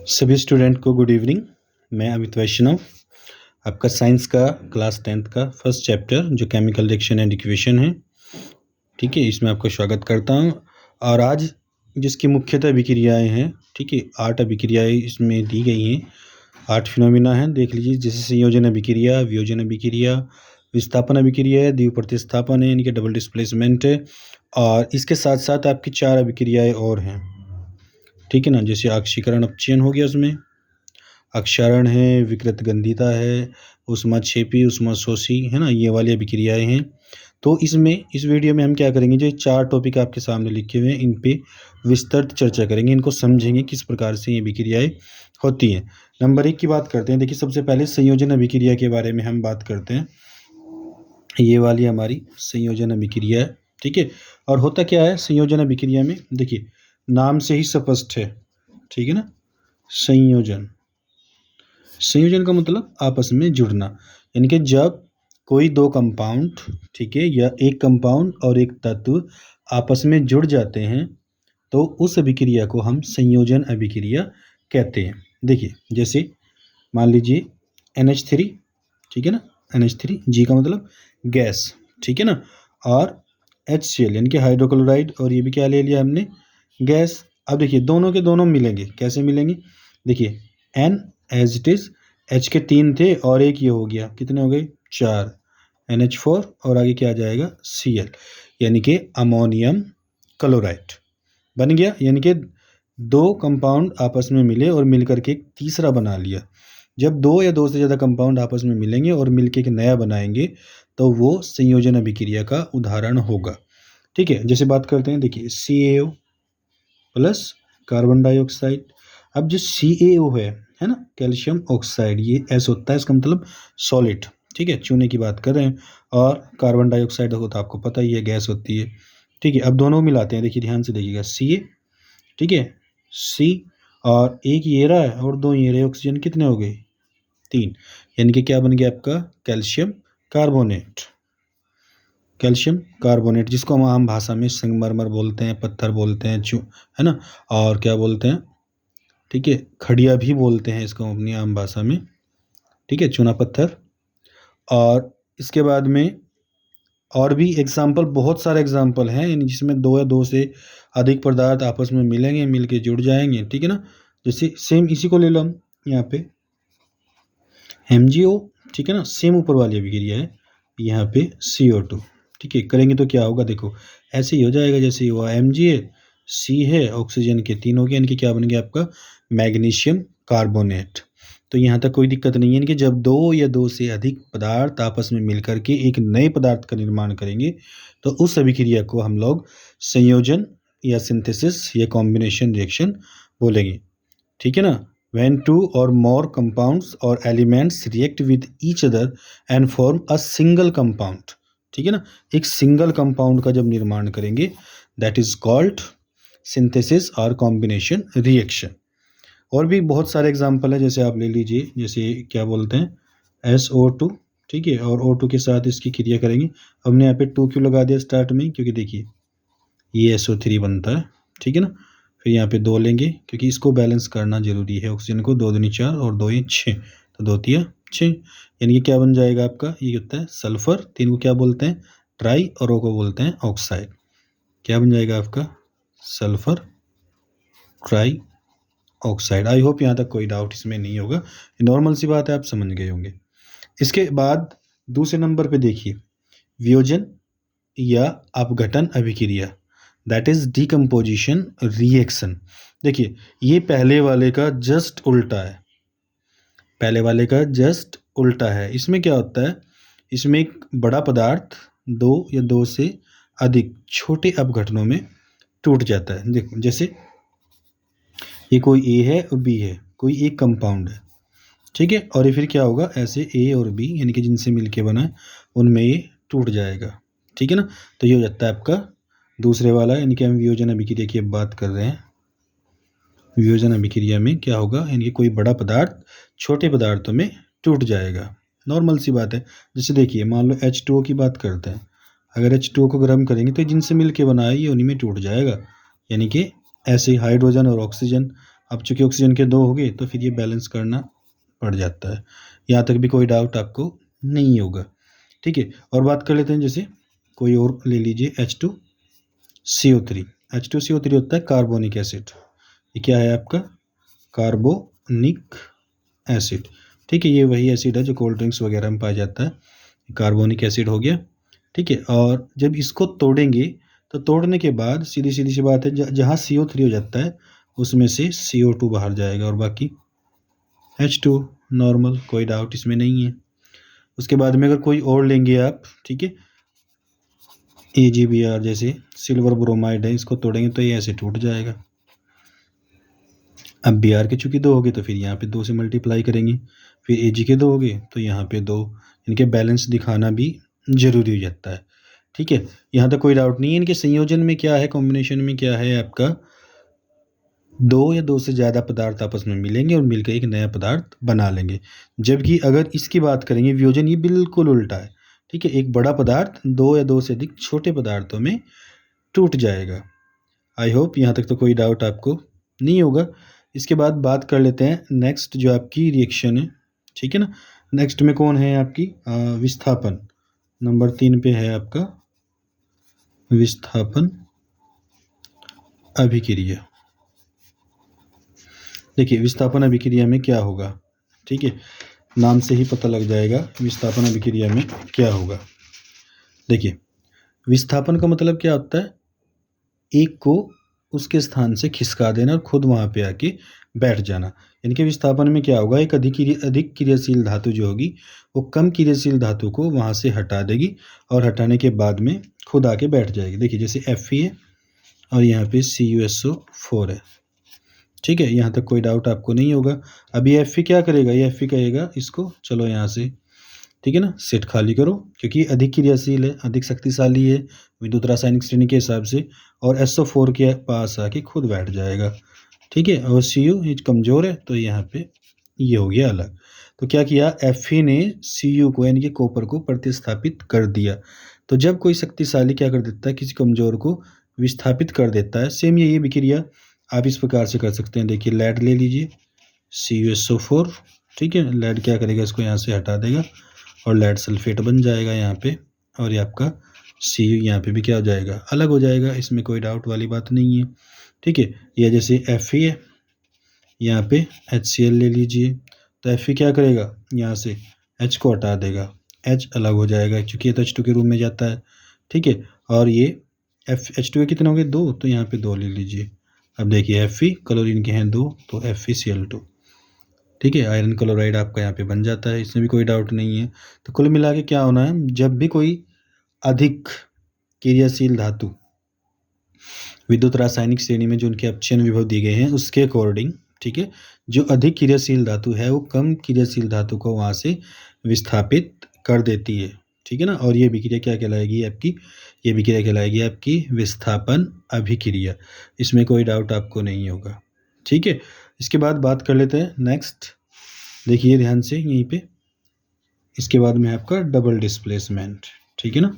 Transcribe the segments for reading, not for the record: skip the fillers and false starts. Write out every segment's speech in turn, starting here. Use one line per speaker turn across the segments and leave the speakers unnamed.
सभी स्टूडेंट को good evening. मैं अमित वैष्णव, आपका साइंस का क्लास 10th का फर्स्ट चैप्टर जो केमिकल रिएक्शन एंड इक्वेशन है, ठीक है, इसमें आपका स्वागत करता हूं। और आज जिसकी मुख्यतः अभिक्रियाएं हैं, ठीक है, 8 अभिक्रियाएं इसमें दी गई हैं, 8 फिनोमिना हैं। देख लीजिए, जैसे संयोजन अभिक्रिया, वियोजन अभिक्रिया, विस्थापन अभिक्रिया है, द्विप्रतिस्थापन है यानी कि डबल डिस्प्लेसमेंट है, और इसके साथ साथ आपकी 4 अभिक्रियाएं और हैं, ठीक है ना। जैसे ऑक्सीकरण अपचयन हो गया, उसमें अक्षारण है, विकृत गंधिता है, ऊष्माक्षेपी, ऊष्माशोषी, है ना, ये वाली अभिक्रियाएं हैं। तो इसमें इस वीडियो में हम क्या करेंगे, जो 4 टॉपिक आपके सामने लिखे हुए हैं इन पे विस्तृत चर्चा करेंगे, इनको समझेंगे किस प्रकार से ये अभिक्रियाएं होती हैं। नंबर 1 की बात करते हैं। देखिए, सबसे पहले संयोजन अभिक्रिया के बारे में हम बात करते हैं। ये वाली हमारी संयोजन अभिक्रिया है, ठीक है। और होता क्या है संयोजन अभिक्रिया में, देखिए नाम से ही स्पष्ट है, ठीक है ना। संयोजन का मतलब आपस में जुड़ना, यानी कि जब कोई दो कंपाउंड, ठीक है, या एक कंपाउंड और एक तत्व आपस में जुड़ जाते हैं तो उस अभिक्रिया को हम संयोजन अभिक्रिया कहते हैं। देखिए, जैसे मान लीजिए NH3, ठीक है ना, NH3, G का मतलब गैस, ठीक है ना, और HCl यानी कि हाइड्रोक्लोराइड, और ये भी क्या ले लिया हमने, गैस। अब देखिए दोनों के दोनों मिलेंगे, कैसे मिलेंगे, देखिए N as it is, H के 3 थे और एक ये हो गया, कितने हो गए 4, NH4, और आगे क्या आ जाएगा Cl, यानी कि अमोनियम क्लोराइड बन गया। यानी कि दो कंपाउंड आपस में मिले और मिलकर के एक तीसरा बना लिया। जब दो या दो से ज़्यादा कंपाउंड आपस में मिलेंगे और मिलकर एक नया बनाएंगे तो वो संयोजन अभिक्रिया का उदाहरण होगा, ठीक है। जैसे बात करते हैं, देखिए CaO प्लस कार्बन डाइऑक्साइड। अब जो CaO है ना, कैल्शियम ऑक्साइड, ये S होता है, इसका मतलब सॉलिड, ठीक है, चूने की बात कर रहे हैं। और कार्बन डाइऑक्साइड होता है, आपको पता ही है, गैस होती है, ठीक है। अब दोनों मिलाते हैं, देखिए ध्यान से देखिएगा, Ca, ठीक है, C, और एक ये रहा है और दो ये रहे, ऑक्सीजन कितने हो गए 3, यानी कि क्या बन गया आपका कैल्शियम कार्बोनेट। कैल्शियम कार्बोनेट जिसको हम आम भाषा में संगमरमर बोलते हैं, पत्थर बोलते हैं, है ना, और क्या बोलते हैं, ठीक है, खड़िया भी बोलते हैं इसको अपनी आम भाषा में, ठीक है, चूना पत्थर। और इसके बाद में और भी एग्जाम्पल, बहुत सारे एग्जाम्पल हैं, यानी जिसमें दो या दो से अधिक पदार्थ आपस में मिलेंगे, मिलके जुड़ जाएंगे, ठीक है ना। जैसे सेम इसी को ले लो हम यहाँ पे MgO, ठीक है ना, सेम ऊपर वाली अभिक्रिया है, यहाँ पे CO2, ठीक है। करेंगे तो क्या होगा, देखो ऐसे ही हो जाएगा, जैसे हुआ Mg है, C है, ऑक्सीजन के 3 हो गए, यानी कि क्या बन गया आपका मैग्नीशियम कार्बोनेट। तो यहाँ तक कोई दिक्कत नहीं है, यानी कि जब दो या दो से अधिक पदार्थ आपस में मिलकर के एक नए पदार्थ का निर्माण करेंगे तो उस अभिक्रिया को हम लोग संयोजन या सिंथेसिस या कॉम्बिनेशन रिएक्शन बोलेंगे, ठीक है ना। When two or more compounds or elements react with each other and form a single compound, ठीक है ना, एक सिंगल कंपाउंड का जब निर्माण करेंगे that is called synthesis और combination reaction। और भी बहुत सारे एग्जाम्पल है, जैसे आप ले लीजिए, जैसे क्या बोलते हैं SO2, ठीक है, और O2 के साथ इसकी क्रिया करेंगे। हमने यहाँ पे 2 क्यों लगा दिया स्टार्ट में, क्योंकि देखिए ये SO3 बनता है, ठीक है ना। फिर यहाँ पे 2 लेंगे क्योंकि इसको बैलेंस करना जरूरी है, ऑक्सीजन को, 2 दूनी 4 और 2 ये 6, तो 2 तिया 6, यानी कि क्या बन जाएगा आपका, ये होता है सल्फर, 3 को क्या बोलते हैं ट्राई, और O को बोलते हैं ऑक्साइड। क्या बन जाएगा आपका sulphur try oxide. I hope यहाँ तक कोई डाउट इसमें नहीं होगा, नॉर्मल सी बात है, आप समझ गए होंगे। इसके बाद दूसरे नंबर पे देखिए वियोजन या अपघटन अभिक्रिया, दैट इज डिकम्पोजिशन रिएक्शन। देखिए ये पहले वाले का जस्ट उल्टा है, पहले वाले का जस्ट उल्टा है। इसमें क्या होता है, इसमें एक बड़ा पदार्थ दो या दो से अधिक छोटे अपघटनों में टूट जाता है। देखो जैसे ये कोई A है और B है, कोई एक कंपाउंड है, ठीक है, और ये फिर क्या होगा, ऐसे A और B यानी कि जिनसे मिलके बना है उनमें ये टूट जाएगा, ठीक है ना। तो ये हो जाता है आपका दूसरे वाला, यानी कि हम वियोजन अभिक्रिया की अब बात कर रहे हैं। वियोजन अभिक्रिया में क्या होगा, यानी कि कोई बड़ा पदार्थ छोटे पदार्थों में टूट जाएगा, नॉर्मल सी बात है। जैसे देखिए मान लो H2O की बात करते हैं, अगर H2O को गर्म करेंगे तो जिनसे मिलके बना है ये उन्हीं में टूट जाएगा, यानी कि ऐसे हाइड्रोजन और ऑक्सीजन अब चूँकि ऑक्सीजन के 2 हो गए तो फिर ये बैलेंस करना पड़ जाता है। यहाँ तक भी कोई डाउट आपको नहीं होगा, ठीक है। और बात कर लेते हैं, जैसे कोई और ले लीजिए H2CO3। H2CO3 होता है कार्बोनिक एसिड। ये क्या है आपका? कार्बोनिक एसिड, ठीक है। ये वही एसिड है जो कोल्ड ड्रिंक्स वगैरह में पाया जाता है। कार्बोनिक एसिड हो गया, ठीक है। और जब इसको तोड़ेंगे तो तोड़ने के बाद सीधी सी बात है, जहाँ CO3 हो जाता है उसमें से CO2 बाहर जाएगा और बाकी H2 नॉर्मल, कोई डाउट इसमें नहीं है। उसके बाद में अगर कोई और लेंगे आप, ठीक है, AgBr जैसे सिल्वर ब्रोमाइड है, इसको तोड़ेंगे तो ये ऐसे टूट जाएगा। अब Br के चूँकि 2 हो गए तो फिर यहाँ पे 2 से मल्टीप्लाई करेंगे, फिर Ag के 2 हो गए तो यहाँ पे 2, इनके बैलेंस दिखाना भी ज़रूरी हो जाता है, ठीक है। यहाँ तक कोई डाउट नहीं है। इनके संयोजन में क्या है, कॉम्बिनेशन में क्या है आपका, 2 या 2 से ज़्यादा पदार्थ आपस में मिलेंगे और मिलकर एक नया पदार्थ बना लेंगे। जबकि अगर इसकी बात करेंगे वियोजन, ये बिल्कुल उल्टा है, ठीक है। एक बड़ा पदार्थ 2 या 2 से अधिक छोटे पदार्थों में टूट जाएगा। आई होप यहाँ तक तो कोई डाउट आपको नहीं होगा। इसके बाद बात कर लेते हैं नेक्स्ट जो आपकी रिएक्शन है, ठीक है ना। नेक्स्ट में कौन है आपकी? विस्थापन। नंबर 3 पे है आपका विस्थापन अभिक्रिया। देखिए विस्थापन अभिक्रिया में क्या होगा, ठीक है, नाम से ही पता लग जाएगा विस्थापन अभिक्रिया में क्या होगा। देखिए विस्थापन का मतलब क्या होता है, एक को उसके स्थान से खिसका देना और खुद वहाँ पे आके बैठ जाना। यानी कि विस्थापन में क्या होगा, एक अधिक क्रियाशील धातु जो होगी वो कम क्रियाशील धातु को वहाँ से हटा देगी और हटाने के बाद में खुद आके बैठ जाएगी। देखिए जैसे Fe है और यहाँ पे CuSO4 है, ठीक है। यहाँ तक कोई डाउट आपको नहीं होगा। अब ये Fe क्या करेगा, ये Fe कहेगा इसको चलो यहाँ से, ठीक है ना, सेट खाली करो, क्योंकि अधिक क्रियाशील है, अधिक शक्तिशाली है विद्युत रासायनिक श्रेणी के हिसाब से, और SO4 के पास आके खुद बैठ जाएगा, ठीक है। और Cu कमज़ोर है तो यहाँ पे ये हो गया अलग। तो क्या किया, Fe ने Cu को यानी कि कॉपर को प्रतिस्थापित कर दिया। तो जब कोई शक्तिशाली क्या कर देता है, किसी कमज़ोर को विस्थापित कर देता है, सेम यही विक्रिया आप इस प्रकार से कर सकते हैं। देखिए लेड ले लीजिए CuSO4, ठीक है। लेड क्या करेगा, इसको यहाँ से हटा देगा और लेड सल्फेट बन जाएगा यहाँ पे, और ये आपका Cu यहाँ पे भी क्या हो जाएगा, अलग हो जाएगा। इसमें कोई डाउट वाली बात नहीं है, ठीक है। यह जैसे Fe है, यहाँ पे HCl ले लीजिए, तो Fe क्या करेगा, यहाँ से H को हटा देगा, H अलग हो जाएगा क्योंकि ये तो H2 के रूप में जाता है, ठीक है। और ये H2 कितने हो गए, 2, तो यहाँ पे 2 ले लीजिए। अब देखिए Fe क्लोरीन के हैं 2 तो FeCl2, ठीक है। आयरन क्लोराइड आपका यहाँ पे बन जाता है, इसमें भी कोई डाउट नहीं है। तो कुल मिला के क्या होना है, जब भी कोई अधिक क्रियाशील धातु विद्युत रासायनिक श्रेणी में जो उनके अपचयन विभव दिए गए हैं उसके अकॉर्डिंग, ठीक है, जो अधिक क्रियाशील धातु है वो कम क्रियाशील धातु को वहाँ से विस्थापित कर देती है, ठीक है ना। और ये विक्रिया क्या कहलाएगी आपकी, ये विक्रिया कहलाएगी आपकी विस्थापन अभिक्रिया। इसमें कोई डाउट आपको नहीं होगा, ठीक है। इसके बाद बात कर लेते हैं नेक्स्ट, देखिए ध्यान से यहीं पे, इसके बाद में आपका डबल डिस्प्लेसमेंट, ठीक है ना,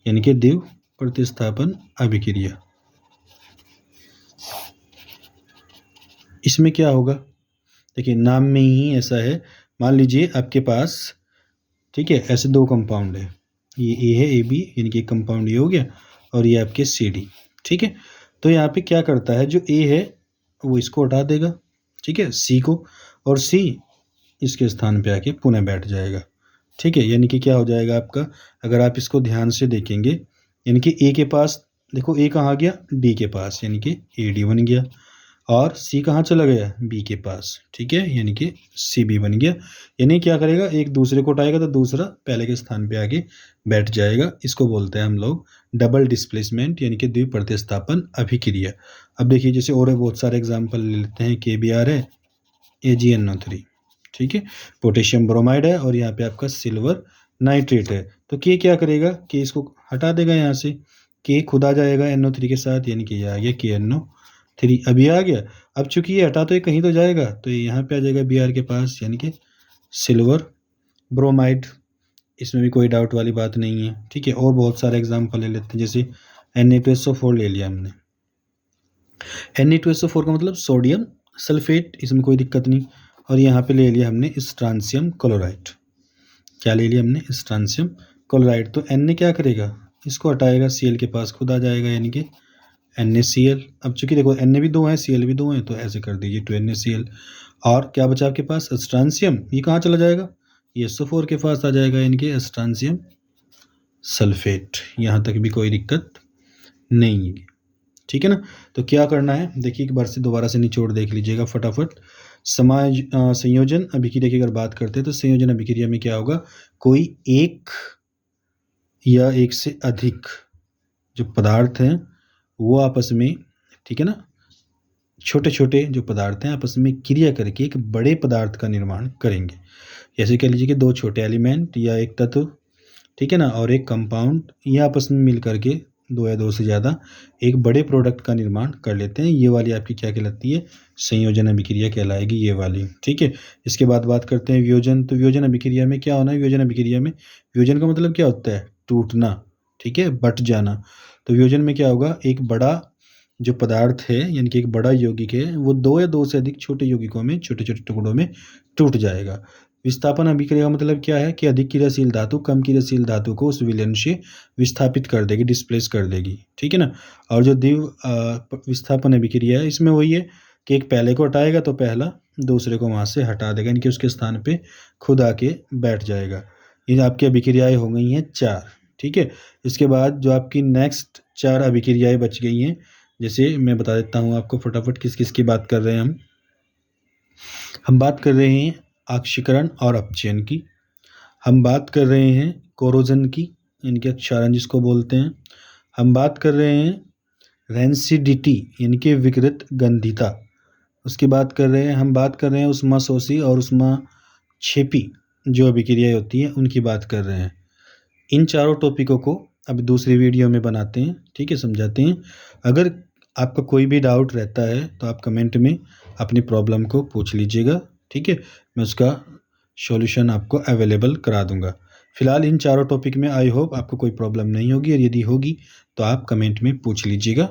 यानी कि द्विव प्रतिस्थापन अभिक्रिया। इसमें क्या होगा, देखिए नाम में ही ऐसा है। मान लीजिए आपके पास, ठीक है, ऐसे 2 कंपाउंड है, ये A है AB, यानी कि कंपाउंड ये हो गया, और ये आपके CD, ठीक है। तो यहाँ पे क्या करता है, जो A है वो इसको हटा देगा, ठीक है, C को, और C इसके स्थान पे आके पुनः बैठ जाएगा, ठीक है। यानी कि क्या हो जाएगा आपका, अगर आप इसको ध्यान से देखेंगे, यानी कि A के पास देखो, A कहाँ गया, D के पास, यानी कि AD बन गया, और C कहाँ चला गया, B के पास, ठीक है, यानी कि CB बन गया। यानी क्या करेगा, एक दूसरे को उठाएगा तो दूसरा पहले के स्थान पे आके बैठ जाएगा। इसको बोलते हैं हम लोग डबल डिस्प्लेसमेंट, यानी कि द्वि प्रतिस्थापन अभिक्रिया। अब देखिए जैसे और बहुत सारे एग्जाम्पल ले लेते हैं, KBr है, AgNO3, ठीक है, पोटेशियम ब्रोमाइड है, और यहाँ पे आपका सिल्वर नाइट्रेट है। तो K क्या करेगा, K इसको हटा देगा, यहाँ से K खुद आ जाएगा NO3 के साथ, यानी कि ये आ गया KNO3। अभी आ गया, अब चूंकि ये हटा तो ये कहीं तो जाएगा, तो ये यहाँ पे आ जाएगा Br के पास, यानी कि सिल्वर ब्रोमाइड। इसमें भी कोई डाउट वाली बात नहीं है, ठीक है। और बहुत सारे एग्जाम्पल ले लेते हैं, जैसे Na2SO4 ले लिया हमने। Na2SO4 का मतलब सोडियम सल्फेट, इसमें कोई दिक्कत नहीं। और यहाँ पे ले लिया हमने स्ट्रांसियम क्लोराइड। क्या ले लिया हमने? Strontium chloride. तो एन ने क्या करेगा? इसको हटाएगा, Cl के पास खुद आ जाएगा, यानी कि NaCl। अब चूंकि देखो Na भी 2 है, Cl भी 2 है, तो ऐसे कर दीजिए 2NaCl। और क्या बचा आपके पास? स्ट्रांसियम। ये कहाँ चला जाएगा? ये SO4 के पास आ जाएगा, यानी कि स्ट्रांसियम सल्फेट। यहाँ तक भी कोई दिक्कत नहीं है, ठीक है ना। तो क्या करना है, देखिए एक बार से दोबारा से निचोड़ देख लीजिएगा फटाफट। संयोजन अभिक्रिया की अगर बात करते हैं तो संयोजन अभिक्रिया में क्या होगा? कोई एक या एक से अधिक जो पदार्थ हैं वो आपस में, ठीक है ना, छोटे छोटे जो पदार्थ हैं आपस में क्रिया करके एक बड़े पदार्थ का निर्माण करेंगे। जैसे कह लीजिए कि 2 छोटे एलिमेंट या एक तत्व, ठीक है ना, और एक कंपाउंड, ये आपस में मिल करके 2 या 2 से ज़्यादा एक बड़े प्रोडक्ट का निर्माण कर लेते हैं। ये वाली आपकी क्या कहलाती है? संयोजन अभिक्रिया कहलाएगी, ये वाली, ठीक है। इसके बाद बात करते हैं वियोजन। तो वियोजन अभिक्रिया में क्या होना है? वियोजन अभिक्रिया में, वियोजन का मतलब क्या होता है? टूटना, ठीक है, बट जाना। तो वियोजन में क्या होगा? एक बड़ा जो पदार्थ है, यानी कि एक बड़ा यौगिक है, वो 2 या 2 से अधिक छोटे यौगिकों में, छोटे छोटे टुकड़ों में टूट जाएगा। विस्थापन अभिक्रिया का मतलब क्या है? कि अधिक क्रियाशील धातु कम क्रियाशील धातु को उस विलयन से विस्थापित कर देगी, डिस्प्लेस कर देगी, ठीक है ना। और जो द्विव विस्थापन अभिक्रिया है, इसमें वही है कि एक पहले को हटाएगा तो पहला दूसरे को वहाँ से हटा देगा, यानी कि उसके स्थान पे खुद आके बैठ जाएगा। ये आपकी अभिक्रियाएँ हो गई हैं 4, ठीक है। इसके बाद जो आपकी नेक्स्ट 4 अभिक्रियाएँ बच गई हैं, जैसे मैं बता देता हूँ आपको फटाफट किस किस की बात कर रहे हैं हम बात कर रहे हैं ऑक्सीकरण और अपचयन की, हम बात कर रहे हैं कोरोजन की, यानी कि क्षारण जिसको बोलते हैं, हम बात कर रहे हैं रेंसिडिटी यानी कि विकृत गंधिता, उसकी बात कर रहे हैं, हम बात कर रहे हैं उष्माशोषी और उष्माक्षेपी जो अभिक्रियाएं होती हैं उनकी बात कर रहे हैं। इन चारों टॉपिकों को अब दूसरी वीडियो में बनाते हैं, ठीक है, समझाते हैं। अगर आपका कोई भी डाउट रहता है तो आप कमेंट में अपनी प्रॉब्लम को पूछ लीजिएगा, ठीक है, मैं उसका सॉल्यूशन आपको अवेलेबल करा दूंगा। फिलहाल इन चारों टॉपिक में आई होप आपको कोई प्रॉब्लम नहीं होगी, और यदि होगी तो आप कमेंट में पूछ लीजिएगा।